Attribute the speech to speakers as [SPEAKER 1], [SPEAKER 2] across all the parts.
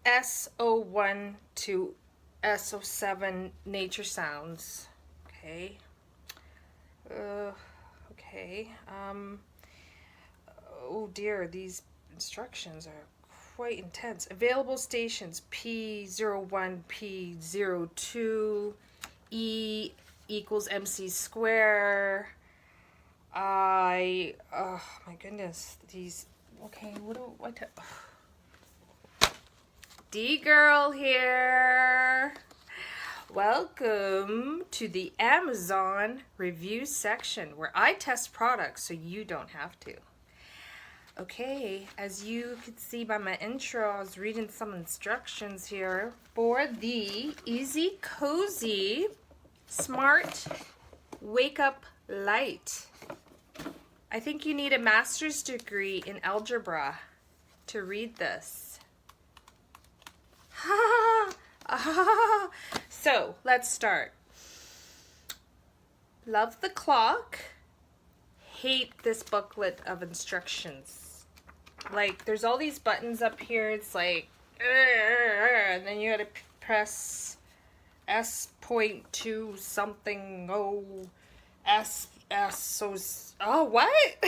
[SPEAKER 1] SO1 to SO7 nature sounds. Okay. Okay. Oh dear, these instructions are quite intense. Available stations P01, P02, E equals MC square. Oh my goodness, these, okay, what D girl here. Welcome to the Amazon review section where I test products so you don't have to. Okay, as you can see by my intro, I was reading some instructions here for the Easy Cozy Smart Wake Up Light. I think you need a master's degree in algebra to read this. So, let's start. Love the clock. Hate this booklet of instructions. Like, there's all these buttons up here. It's like, and then you gotta press S.2 something, oh, what?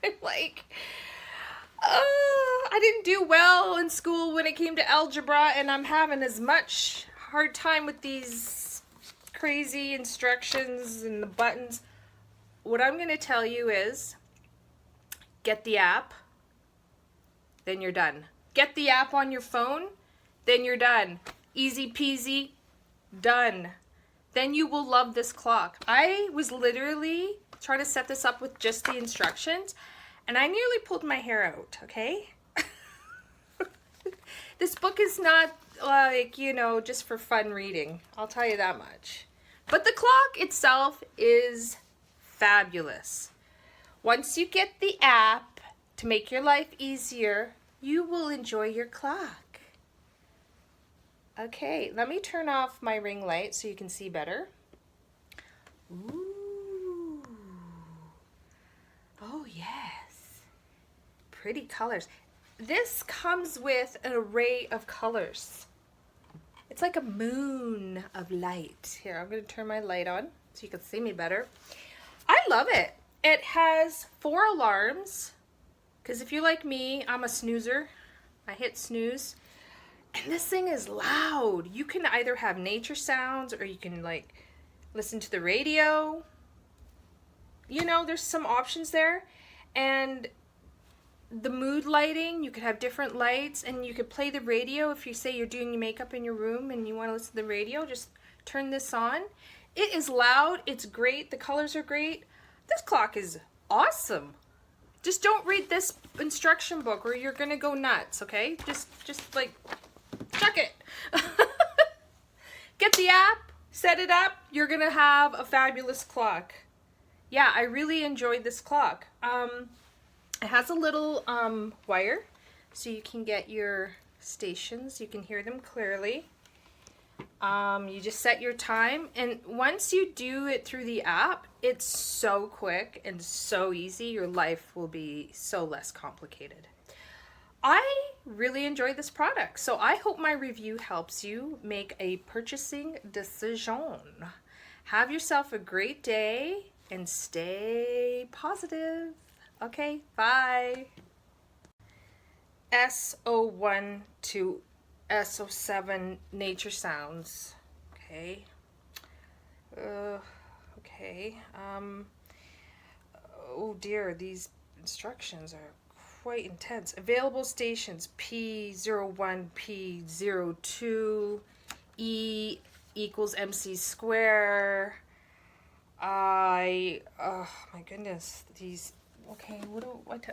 [SPEAKER 1] I'm like, I didn't do well in school when it came to algebra, and I'm having as much hard time with these crazy instructions and the buttons. What I'm going to tell you is, get the app, then you're done. Get the app on your phone, then you're done. Easy peasy, done. Then you will love this clock. I was literally trying to set this up with just the instructions, and I nearly pulled my hair out, okay? This book is not like, you know, just for fun reading. I'll tell you that much. But the clock itself is fabulous. Once you get the app to make your life easier, you will enjoy your clock. Okay, let me turn off my ring light so you can see better. Ooh. Oh, yes. Pretty colors. This comes with an array of colors. It's like a moon of light. Here, I'm going to turn my light on so you can see me better. I love it. It has 4 alarms, because if you're like me, I'm a snoozer. I hit snooze. And this thing is loud. You can either have nature sounds or you can like listen to the radio. You know, there's some options there. And the mood lighting, you could have different lights, and you could play the radio. If you say you're doing your makeup in your room and you want to listen to the radio, just turn this on. It is loud. It's great. The colors are great. This clock is awesome. Just don't read this instruction book or you're going to go nuts, okay? Just like, chuck it. Get the app, set it up. You're going to have a fabulous clock. Yeah, I really enjoyed this clock. It has a little wire so you can get your stations. You can hear them clearly. You just set your time, and once you do it through the app, it's so quick and so easy. Your life will be so less complicated. I really enjoyed this product, so I hope my review helps you make a purchasing decision. Have yourself a great day and stay positive. Okay, bye. SO1 to SO7 nature sounds. Okay. Okay. Oh dear, these instructions are quite intense. Available stations P01, P02, E equals MC square. Oh my goodness, these, okay, what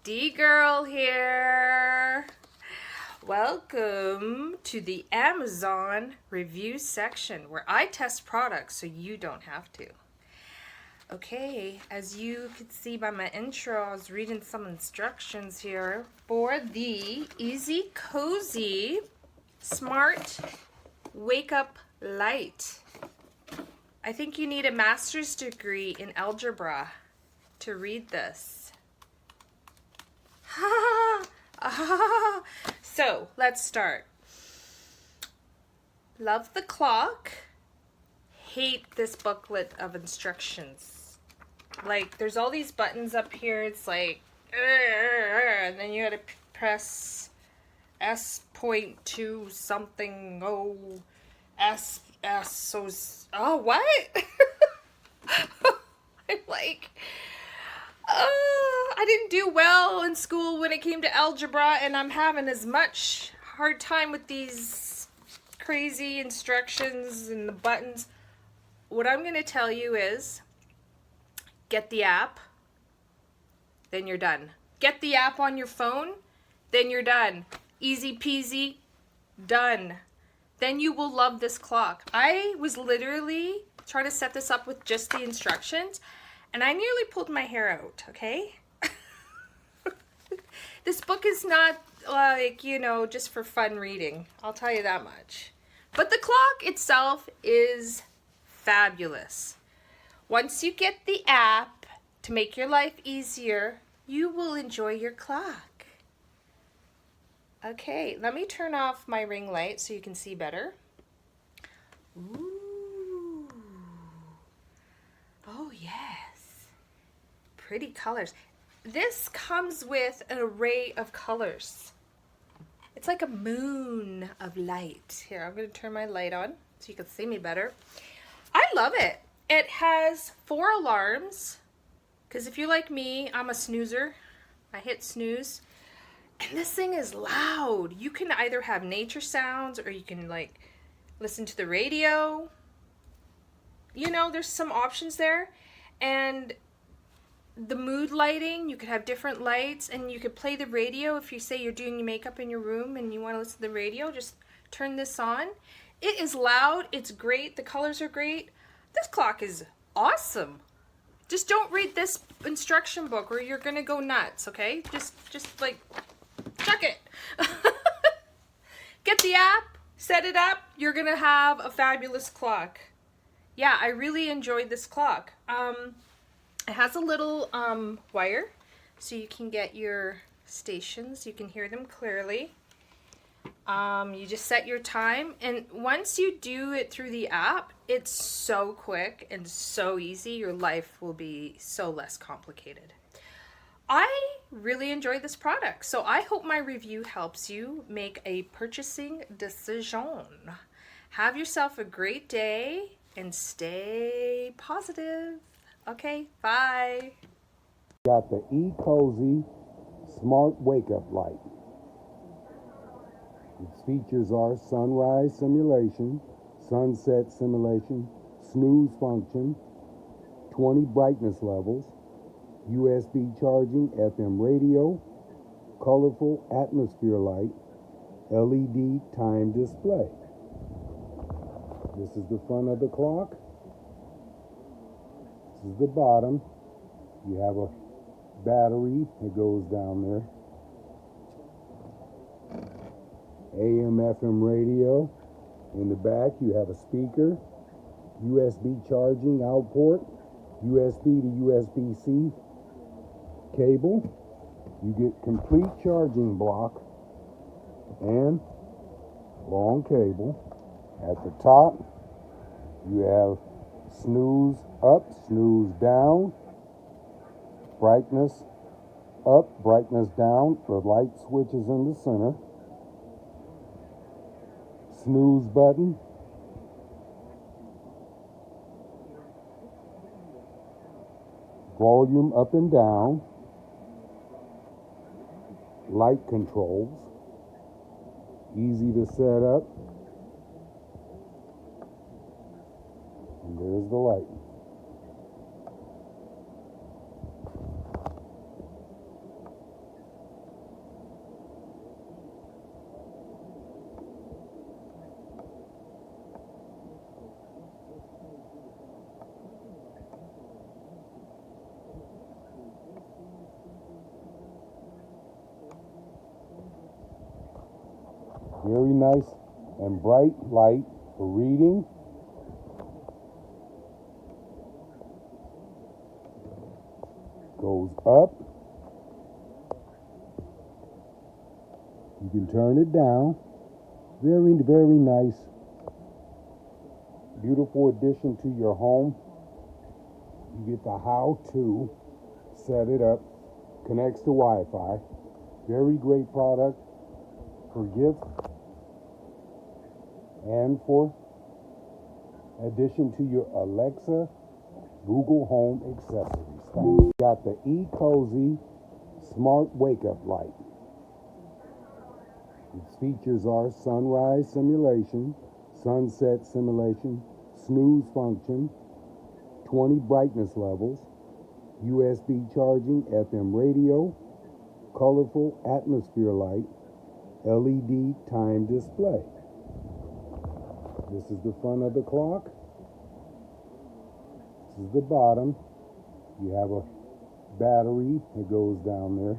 [SPEAKER 1] D girl here. Welcome to the Amazon review section where I test products so you don't have to. Okay, as you can see by my intro, I was reading some instructions here for the Easy Cozy Smart Wake Up Light. I think you need a master's degree in algebra to read this. So let's start. Love the clock. Hate this booklet of instructions. Like, there's all these buttons up here. It's like, and then you gotta press S.2 something. Oh, so, oh, what? I'm like, I didn't do well in school when it came to algebra, and I'm having as much hard time with these crazy instructions and the buttons. What I'm going to tell you is get the app, then you're done. Get the app on your phone, then you're done. Easy peasy, done. Then you will love this clock. I was literally trying to set this up with just the instructions, and I nearly pulled my hair out, okay? This book is not like, you know, just for fun reading. I'll tell you that much. But the clock itself is fabulous. Once you get the app to make your life easier, you will enjoy your clock. Okay, let me turn off my ring light so you can see better. Ooh. Oh, yes. Pretty colors. This comes with an array of colors. It's like a moon of light. Here, I'm going to turn my light on so you can see me better. I love it. It has 4 alarms, because if you're like me, I'm a snoozer. I hit snooze. And this thing is loud. You can either have nature sounds or you can like listen to the radio. You know, there's some options there. And the mood lighting, you could have different lights, and you could play the radio. If you say you're doing your makeup in your room and you want to listen to the radio, just turn this on. It is loud. It's great. The colors are great. This clock is awesome. Just don't read this instruction book or you're going to go nuts, okay? Just like, chuck it. Get the app, set it up. You're going to have a fabulous clock. Yeah, I really enjoyed this clock. It has a little wire so you can get your stations. You can hear them clearly. You just set your time, and once you do it through the app, it's so quick and so easy. Your life will be so less complicated. I really enjoyed this product, so I hope my review helps you make a purchasing decision. Have yourself a great day and stay positive. Okay, bye.
[SPEAKER 2] Got the ecozy smart wake-up light. Its features are sunrise simulation, sunset simulation, snooze function, 20 brightness levels, USB charging, FM radio, colorful atmosphere light, LED time display. This is the front of the clock. This is the bottom. You have a battery that goes down there. AM, FM radio. In the back, you have a speaker, USB charging out port, USB to USB-C cable. You get complete charging block and long cable. At the top, you have snooze up, snooze down, brightness up, brightness down. The light switch is in the center. Snooze button. Volume up and down. Light controls. Easy to set up. And there's the light. Very nice and bright light for reading. Goes up. You can turn it down. Very, very nice. Beautiful addition to your home. You get the how to set it up. Connects to Wi-Fi. Very great product for gift and for addition to your Alexa, Google Home accessories. You got the ecozy smart wake up light. Its features are sunrise simulation, sunset simulation, snooze function, 20 brightness levels, USB charging, FM radio, colorful atmosphere light, LED time display. This is the front of the clock. This is the bottom. You have a battery that goes down there.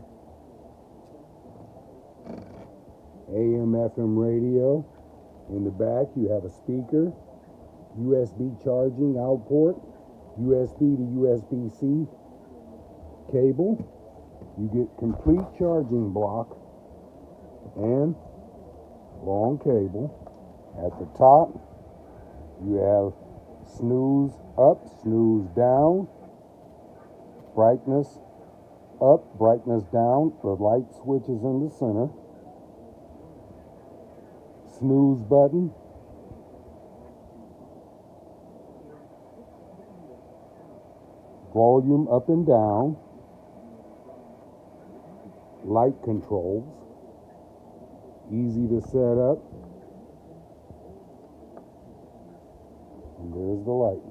[SPEAKER 2] AM, FM radio. In the back, you have a speaker, USB charging out port, USB to USB-C cable. You get complete charging block and long cable. At the top, you have snooze up, snooze down, brightness up, brightness down. The light switch is in the center. Snooze button. Volume up and down. Light controls. Easy to set up. And there's the light.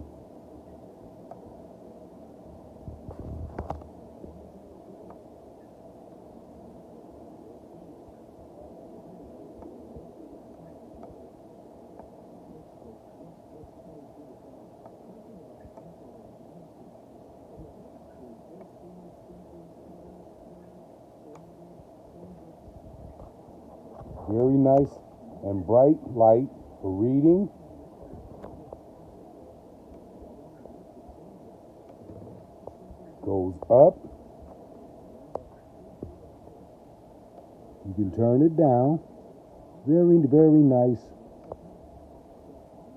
[SPEAKER 2] Very nice and bright light for reading. Goes up. You can turn it down. Very, very nice.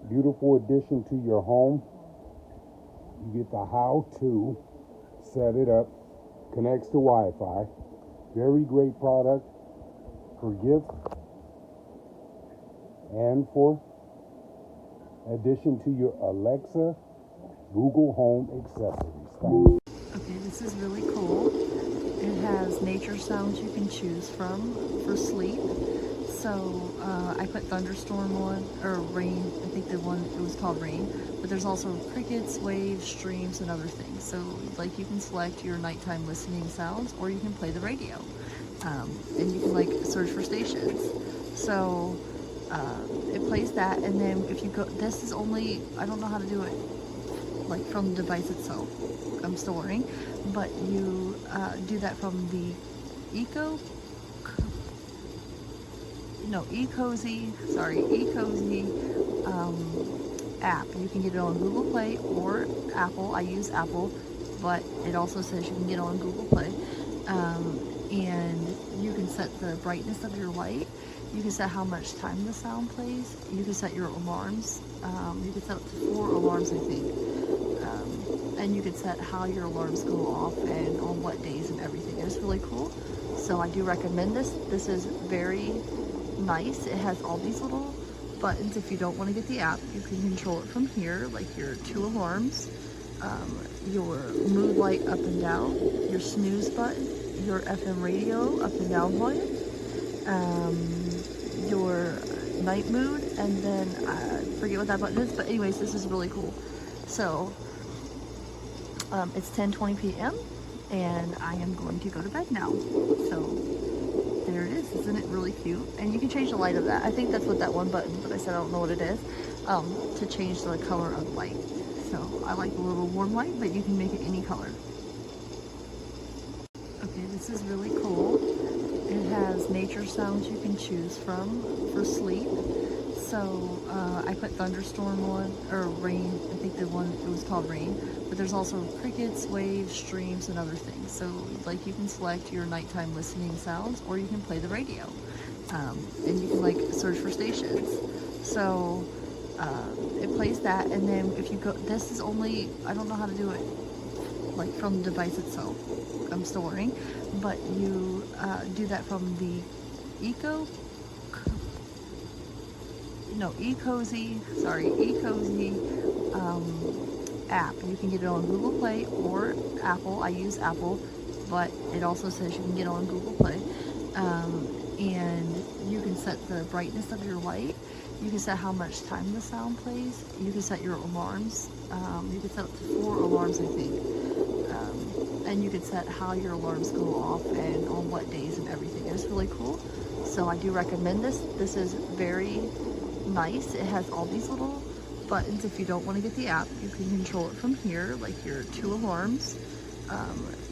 [SPEAKER 2] Beautiful addition to your home. You get the how to set it up. Connects to Wi-Fi. Very great product for gift and for addition to your Alexa, Google Home accessories.
[SPEAKER 3] Okay, this is really cool. It has nature sounds you can choose from for sleep. So I put thunderstorm on, or rain. I think the one, it was called rain. But there's also crickets, waves, streams, and other things. So like you can select your nighttime listening sounds, or you can play the radio. And you can like search for stations. So it plays that, and then if you go, this is only, I don't know how to do it like from the device itself. I'm still learning, but you do that from the ecozy app. You can get it on Google Play or Apple. I use Apple, but it also says you can get it on Google Play. And you can set the brightness of your light. You can set how much time the sound plays. You can set your alarms. You can set up to 4 alarms, I think. And you can set how your alarms go off and on what days and everything. It's really cool. So I do recommend this. This is very nice. It has all these little buttons. If you don't want to get the app, you can control it from here, like your 2 alarms, your mood light up and down, your snooze button, your FM radio up and down volume, your night mood, and then I forget what that button is, but anyways, this is really cool. So it's 10:20 p.m. and I am going to go to bed now. So there it is. Isn't it really cute? And you can change the light of that. I think that's what that one button, but I said I don't know what it is, to change the color of the light. So I like the little warm light, but you can make it any color. Okay, this is really cool. It has nature sounds you can choose from for sleep. So I put thunderstorm on, or rain. I think the one, it was called rain. But there's also crickets, waves, streams, and other things. So like you can select your nighttime listening sounds, or you can play the radio. and you can like search for stations. So it plays that, and then if you go, this is only, I don't know how to do it like from the device itself. I'm still learning, but you do that from the ecozy app. You can get it on Google Play or Apple. I use Apple, but it also says you can get it on Google Play. And you can set the brightness of your light. You can set how much time the sound plays. You can set your alarms. You can set up to 4 alarms, I think. And you can set how your alarms go off and on what days and everything. It's really cool. So I do recommend this. This is very nice. It has all these little buttons. If you don't want to get the app, you can control it from here, like your 2 alarms,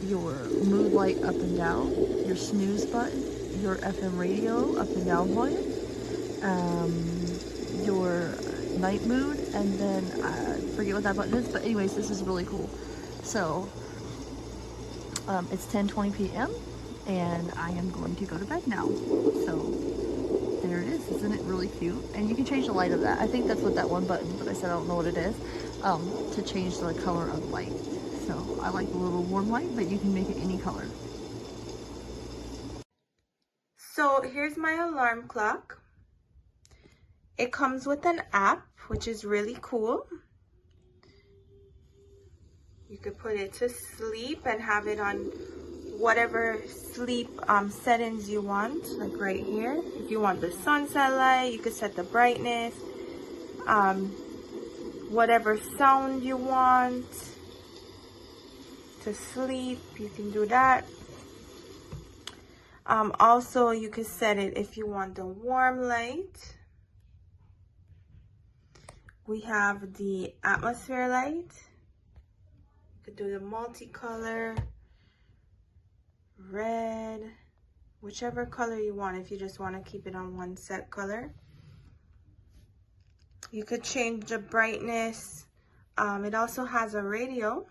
[SPEAKER 3] your mood light up and down, your snooze button, your FM radio up and down volume, your night mood, and then I forget what that button is, but anyways, this is really cool. So it's 10:20 p.m. and I am going to go to bed now. So there it is. Isn't it really cute? And you can change the light of that. I think that's what that one button, but I said I don't know what it is, to change the color of light. So I like the little warm light, but you can make it any color.
[SPEAKER 1] So here's my alarm clock. It comes with an app, which is really cool. You could put it to sleep and have it on whatever sleep settings you want, like right here. If you want the sunset light, you could set the brightness, whatever sound you want to sleep, you can do that. Also, you could set it if you want the warm light. We have the atmosphere light. You could do the multicolor, red, whichever color you want if you just want to keep it on one set color. You could change the brightness. It also has a radio.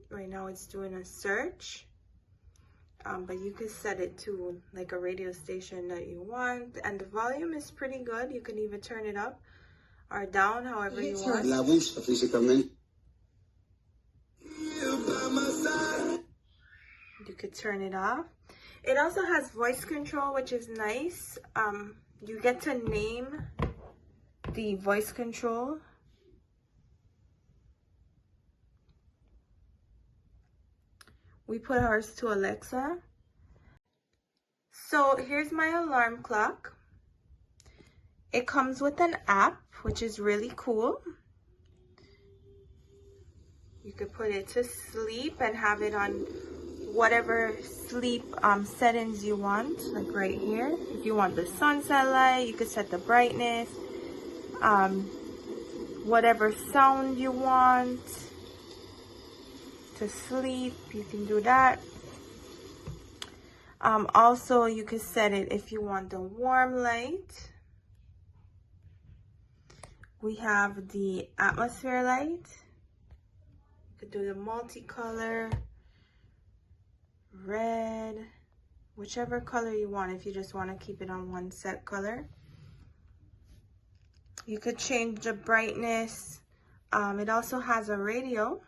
[SPEAKER 1] Right now it's doing a search, but you could set it to like a radio station that you want, and the volume is pretty good. You can even turn it up or down however you want. You could turn it off. It also has voice control, which is nice. You get to name the voice control. We put ours to Alexa. So here's my alarm clock. It comes with an app, which is really cool. You could put it to sleep and have it on whatever sleep settings you want, like right here. If you want the sunset light, you could set the brightness, whatever sound you want to sleep, you can do that. Also, you could set it if you want the warm light. We have the atmosphere light. You could do the multicolor, red, whichever color you want if you just want to keep it on one set color. You could change the brightness. It also has a radio.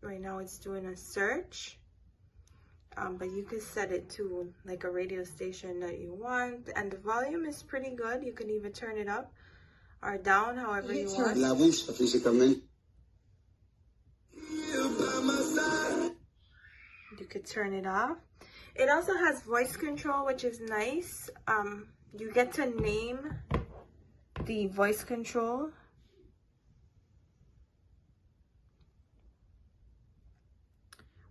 [SPEAKER 1] Right now it's doing a search, but you could set it to like a radio station that you want, and the volume is pretty good. You can even turn it up or down however you want. You could turn it off. It also has voice control, which is nice. You get to name the voice control.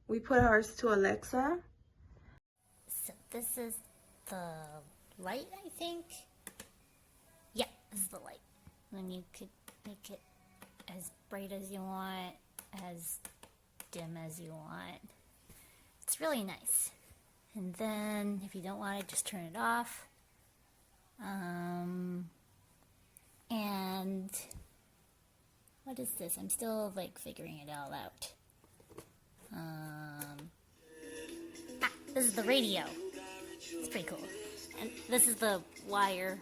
[SPEAKER 1] We put ours to Alexa.
[SPEAKER 4] So this is the light, I think. Yeah, this is the light. And you could make it as bright as you want, as dim as you want. It's really nice. And then if you don't want it, just turn it off. And what is this? I'm still like figuring it all out. This is the radio. It's pretty cool. And this is the wire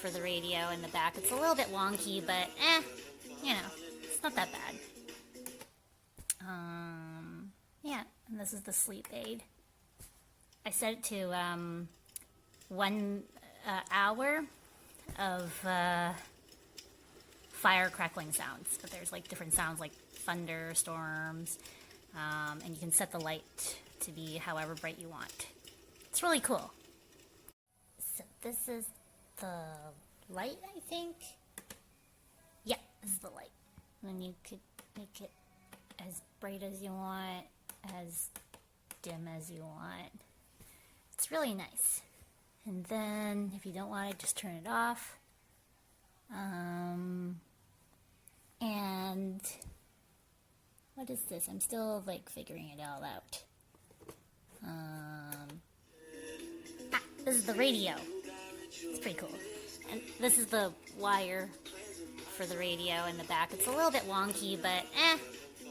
[SPEAKER 4] for the radio in the back. It's a little bit wonky, but it's not that bad. Yeah, and this is the sleep aid. I set it to 1 hour of fire crackling sounds, but there's like different sounds like thunder, storms, and you can set the light to be however bright you want. It's really cool. So this is the light, I think. Yeah, this is the light. And you could make it as bright as you want, as dim as you want. It's really nice. And then if you don't want it, just turn it off. And what is this? I'm still like figuring it all out. This is the radio. It's pretty cool. And this is the wire for the radio in the back. It's a little bit wonky, but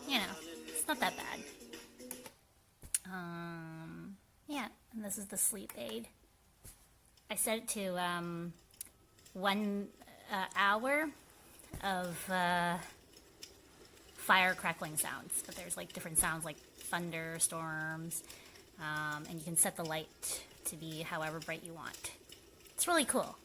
[SPEAKER 4] it's not that bad. Yeah, and this is the sleep aid. I set it to 1 hour of fire crackling sounds, but there's like different sounds like thunder, storms, and you can set the light to be however bright you want. It's really cool.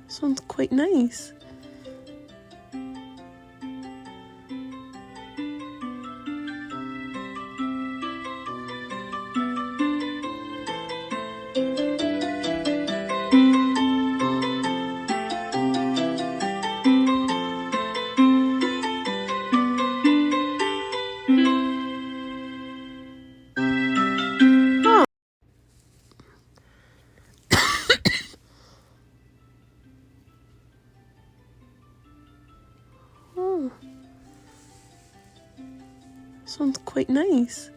[SPEAKER 5] Sounds quite nice. Sounds quite nice.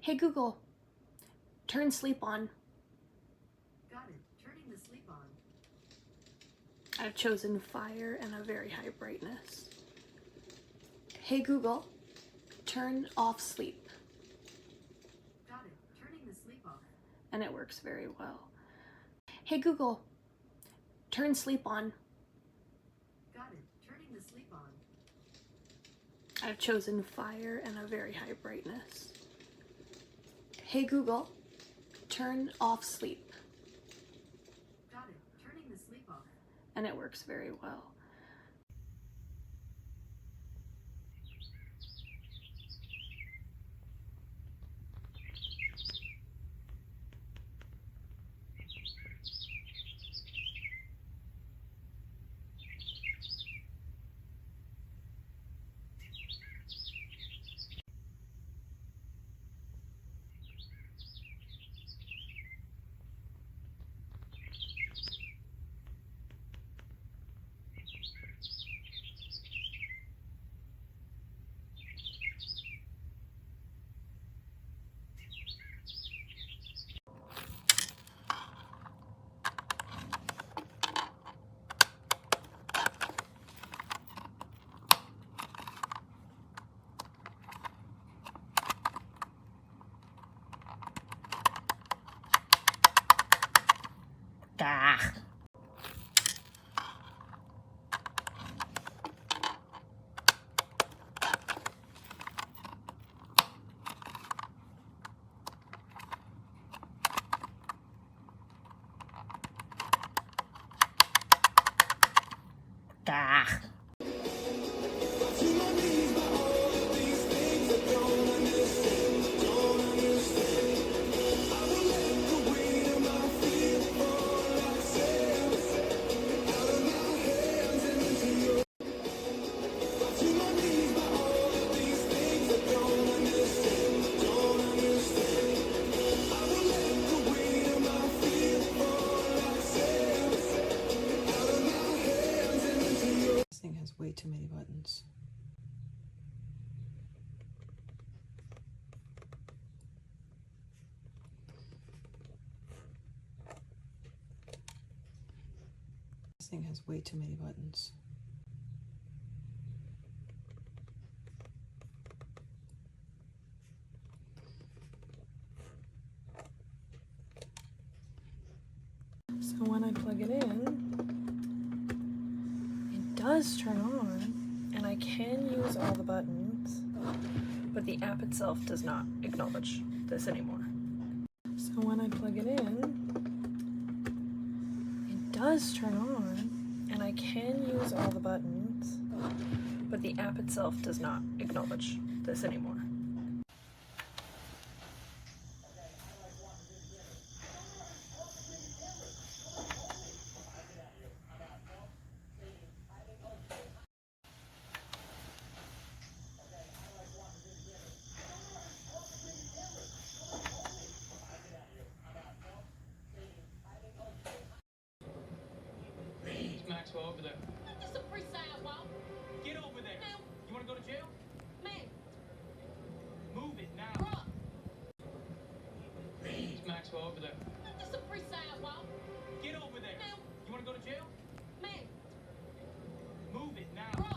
[SPEAKER 5] Hey Google, turn sleep on.
[SPEAKER 6] Got it. Turning the sleep on.
[SPEAKER 5] I've chosen fire and a very high brightness. Hey Google, turn off sleep.
[SPEAKER 6] Got it. Turning the sleep off.
[SPEAKER 5] And it works very well. Hey Google, turn sleep on.
[SPEAKER 6] Got it. Turning the sleep on.
[SPEAKER 5] I've chosen fire and a very high brightness. Hey Google, turn off sleep.
[SPEAKER 6] Got it. Turning the sleep off.
[SPEAKER 5] And it works very well.
[SPEAKER 4] Gah. Gah.
[SPEAKER 7] This thing has way too many buttons. This thing has way too many buttons.
[SPEAKER 5] So when I plug it in, it does turn on, and I can use all the buttons, but the app itself does not acknowledge this anymore. So when I plug it in, it does turn on, and I can use all the buttons, but the app itself does not acknowledge this anymore.
[SPEAKER 8] Maxwell over there.
[SPEAKER 9] Just a free sidewalk.
[SPEAKER 8] Get over there.
[SPEAKER 9] Now.
[SPEAKER 8] You want to go to jail?
[SPEAKER 9] Man,
[SPEAKER 8] Move it now.
[SPEAKER 9] bruh.
[SPEAKER 8] Maxwell over there.
[SPEAKER 9] Just a free sidewalk.
[SPEAKER 8] Get over there.
[SPEAKER 9] Now.
[SPEAKER 8] You want to go to jail?
[SPEAKER 9] Man,
[SPEAKER 8] Move it now.
[SPEAKER 9] bruh.